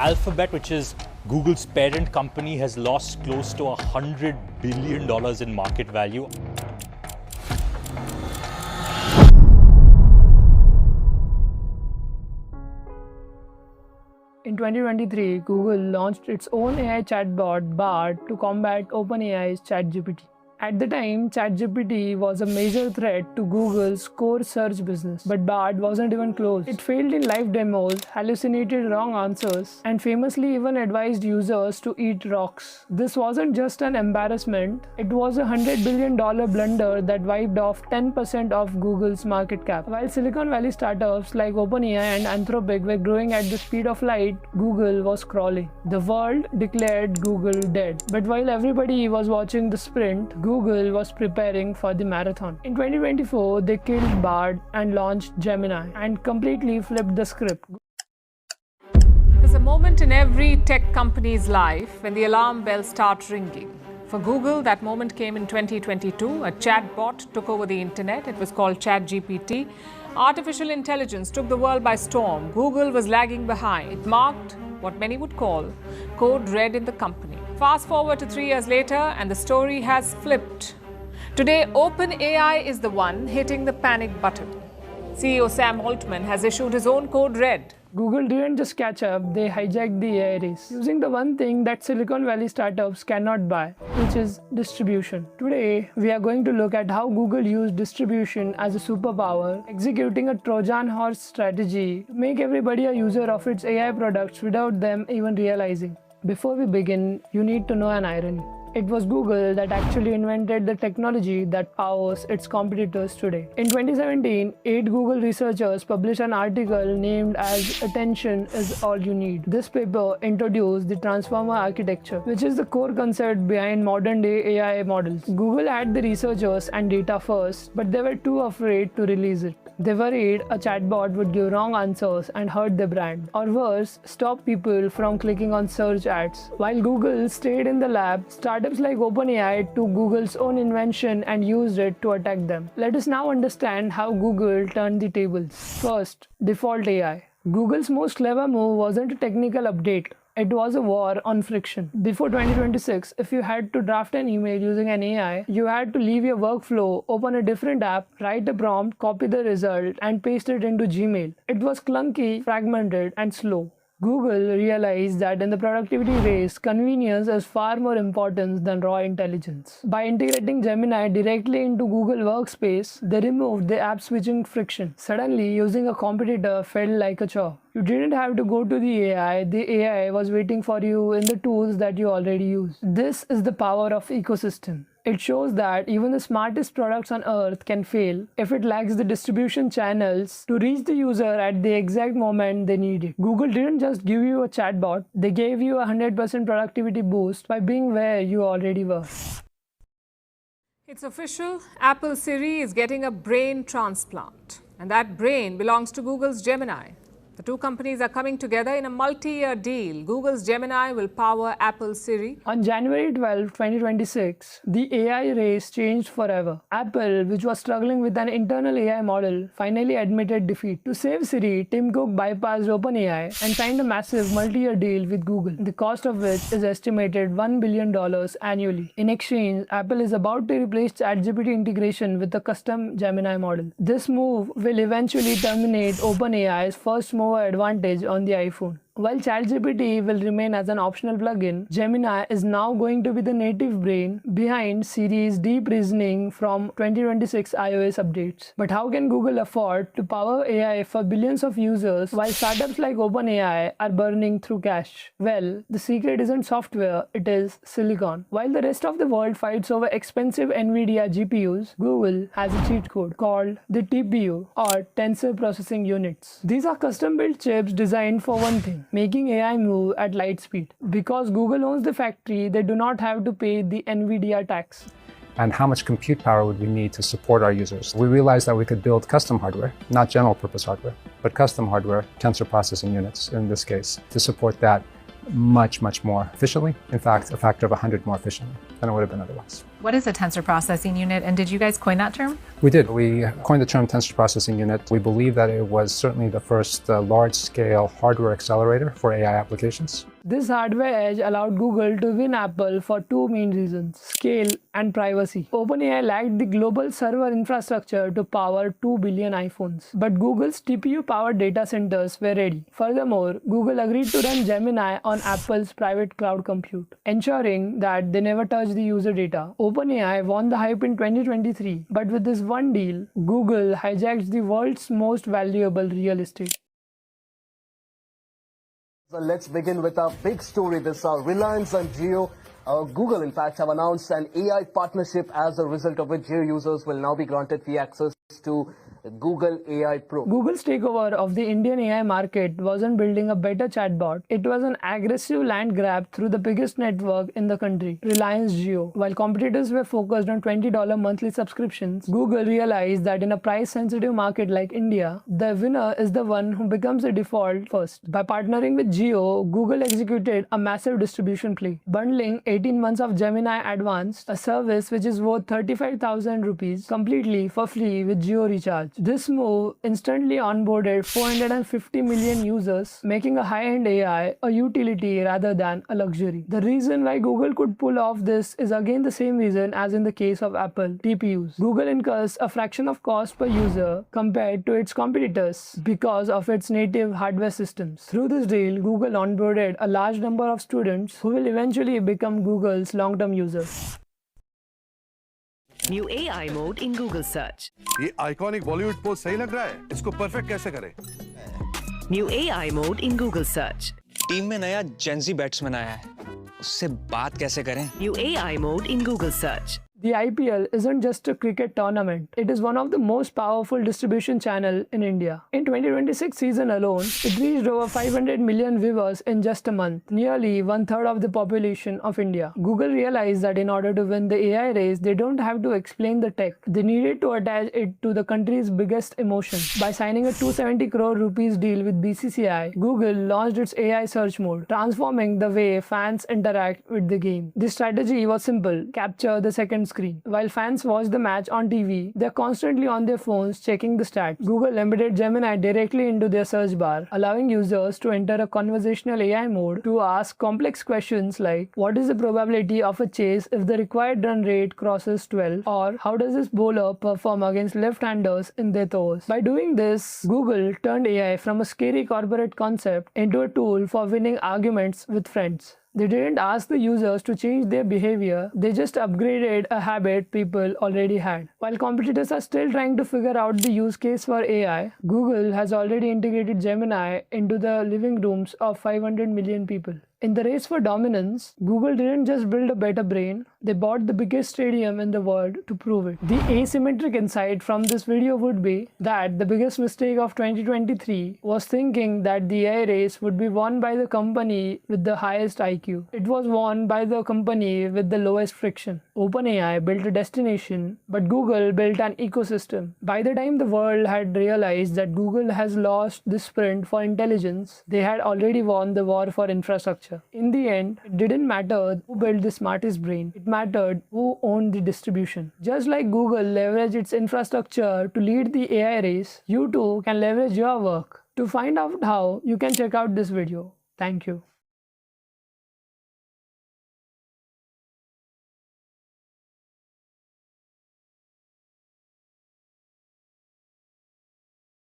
Alphabet, which is Google's parent company, has lost close to $100 billion in market value. In 2023, Google launched its own AI chatbot, Bard, to combat OpenAI's ChatGPT. At the time, ChatGPT was a major threat to Google's core search business, but Bard wasn't even close. It failed in live demos, hallucinated wrong answers, and famously even advised users to eat rocks. This wasn't just an embarrassment, it was a $100 billion blunder that wiped off 10% of Google's market cap. While Silicon Valley startups like OpenAI and Anthropic were growing at the speed of light, Google was crawling. The world declared Google dead. But while everybody was watching the sprint, Google was preparing for the marathon. In 2024, they killed Bard and launched Gemini and completely flipped the script. There's a moment in every tech company's life when the alarm bells start ringing. For Google, that moment came in 2022. A chatbot took over the internet. It was called ChatGPT. Artificial intelligence took the world by storm. Google was lagging behind. It marked what many would call code red in the company. Fast forward to 3 years later, and the story has flipped. Today, OpenAI is the one hitting the panic button. CEO Sam Altman has issued his own code red. Google didn't just catch up, they hijacked the AI race, using the one thing that Silicon Valley startups cannot buy, which is distribution. Today, we are going to look at how Google used distribution as a superpower, executing a Trojan Horse strategy to make everybody a user of its AI products without them even realizing. Before we begin, you need to know an irony. It was Google that actually invented the technology that powers its competitors today. In 2017, 8 Google researchers published an article named as "Attention is All You Need." This paper introduced the transformer architecture, which is the core concept behind modern-day AI models. Google had the researchers and data first, but they were too afraid to release it. They worried a chatbot would give wrong answers and hurt the brand, or worse, stop people from clicking on search ads. While Google stayed in the lab, startups like OpenAI took Google's own invention and used it to attack them. Let us now understand how Google turned the tables. First, default AI. Google's most clever move wasn't a technical update. It was a war on friction. Before 2026, if you had to draft an email using an AI, you had to leave your workflow, open a different app, write a prompt, copy the result, and paste it into Gmail. It was clunky, fragmented, and slow. Google realized that in the productivity race, convenience is far more important than raw intelligence. By integrating Gemini directly into Google Workspace, they removed the app switching friction. Suddenly, using a competitor felt like a chore. You didn't have to go to the AI was waiting for you in the tools that you already use. This is the power of ecosystem. It shows that even the smartest products on earth can fail if it lacks the distribution channels to reach the user at the exact moment they need it. Google didn't just give you a chatbot, they gave you a 100% productivity boost by being where you already were. It's official, Apple Siri is getting a brain transplant. And that brain belongs to Google's Gemini. The two companies are coming together in a multi-year deal. Google's Gemini will power Apple's Siri. On January 12, 2026, the AI race changed forever. Apple, which was struggling with an internal AI model, finally admitted defeat. To save Siri, Tim Cook bypassed OpenAI and signed a massive multi-year deal with Google, the cost of which is estimated $1 billion annually. In exchange, Apple is about to replace ChatGPT integration with a custom Gemini model. This move will eventually terminate OpenAI's first mover advantage on the iPhone. While ChatGPT will remain as an optional plugin, Gemini is now going to be the native brain behind Siri's deep reasoning from 2026 iOS updates. But how can Google afford to power AI for billions of users while startups like OpenAI are burning through cash? Well, the secret isn't software, it is silicon. While the rest of the world fights over expensive NVIDIA GPUs, Google has a cheat code called the TPU, or Tensor Processing Units. These are custom-built chips designed for one thing: making AI move at light speed. Because Google owns the factory, they do not have to pay the NVIDIA tax. And how much compute power would we need to support our users? We realized that we could build custom hardware, not general purpose hardware, but custom hardware, tensor processing units in this case, to support that much more efficiently. In fact, a factor of 100 more efficiently. than it would have been otherwise. What is a tensor processing unit, and did you guys coin that term? We did. We coined the term tensor processing unit. We believe that it was certainly the first large-scale hardware accelerator for AI applications. This hardware edge allowed Google to win Apple for two main reasons: scale and privacy. OpenAI lacked the global server infrastructure to power 2 billion iPhones, but Google's TPU-powered data centers were ready. Furthermore, Google agreed to run Gemini on Apple's private cloud compute, ensuring that they never touched the user data. OpenAI won the hype in 2023, but with this one deal, Google hijacked the world's most valuable real estate. So let's begin with our big story. This Reliance and Jio. Google, in fact, have announced an AI partnership, as a result of which Jio users will now be granted free access to Google AI Pro. Google's takeover of the Indian AI market wasn't building a better chatbot. It was an aggressive land grab through the biggest network in the country, Reliance Jio. While competitors were focused on $20 monthly subscriptions, Google realized that in a price-sensitive market like India, the winner is the one who becomes the default first. By partnering with Jio, Google executed a massive distribution play, bundling 18 months of Gemini Advanced, a service which is worth 35,000 rupees, completely for free with Jio Recharge. This move instantly onboarded 450 million users, making a high-end AI a utility rather than a luxury. The reason why Google could pull off this is again the same reason as in the case of Apple: TPUs. Google incurs a fraction of cost per user compared to its competitors because of its native hardware systems. Through this deal, Google onboarded a large number of students who will eventually become Google's long-term users. New AI mode in Google search. ये iconic Bollywood pose सही लग रहा है, इसको perfect कैसे करें? New AI mode in Google search. Team में नया जेंजी बैट्समैन आया है, उससे बात कैसे करें? New AI mode in Google search. The IPL isn't just a cricket tournament, it is one of the most powerful distribution channels in India. In 2026 season alone, it reached over 500 million viewers in just a month, nearly one-third of the population of India. Google realized that in order to win the AI race, they don't have to explain the tech. They needed to attach it to the country's biggest emotion. By signing a 270 crore rupees deal with BCCI, Google launched its AI search mode, transforming the way fans interact with the game. The strategy was simple: capture the second screen. While fans watch the match on TV, they're constantly on their phones checking the stats. Google embedded Gemini directly into their search bar, allowing users to enter a conversational AI mode to ask complex questions like, what is the probability of a chase if the required run rate crosses 12? Or how does this bowler perform against left-handers in their throws? By doing this, Google turned AI from a scary corporate concept into a tool for winning arguments with friends. They didn't ask the users to change their behavior, they just upgraded a habit people already had. While competitors are still trying to figure out the use case for AI, Google has already integrated Gemini into the living rooms of 500 million people. In the race for dominance, Google didn't just build a better brain, they bought the biggest stadium in the world to prove it. The asymmetric insight from this video would be that the biggest mistake of 2023 was thinking that the AI race would be won by the company with the highest IQ. It was won by the company with the lowest friction. OpenAI built a destination, but Google built an ecosystem. By the time the world had realized that Google has lost the sprint for intelligence, they had already won the war for infrastructure. In the end, it didn't matter who built the smartest brain, it mattered who owned the distribution. Just like Google leveraged its infrastructure to lead the AI race, you too can leverage your work. To find out how, you can check out this video. Thank you.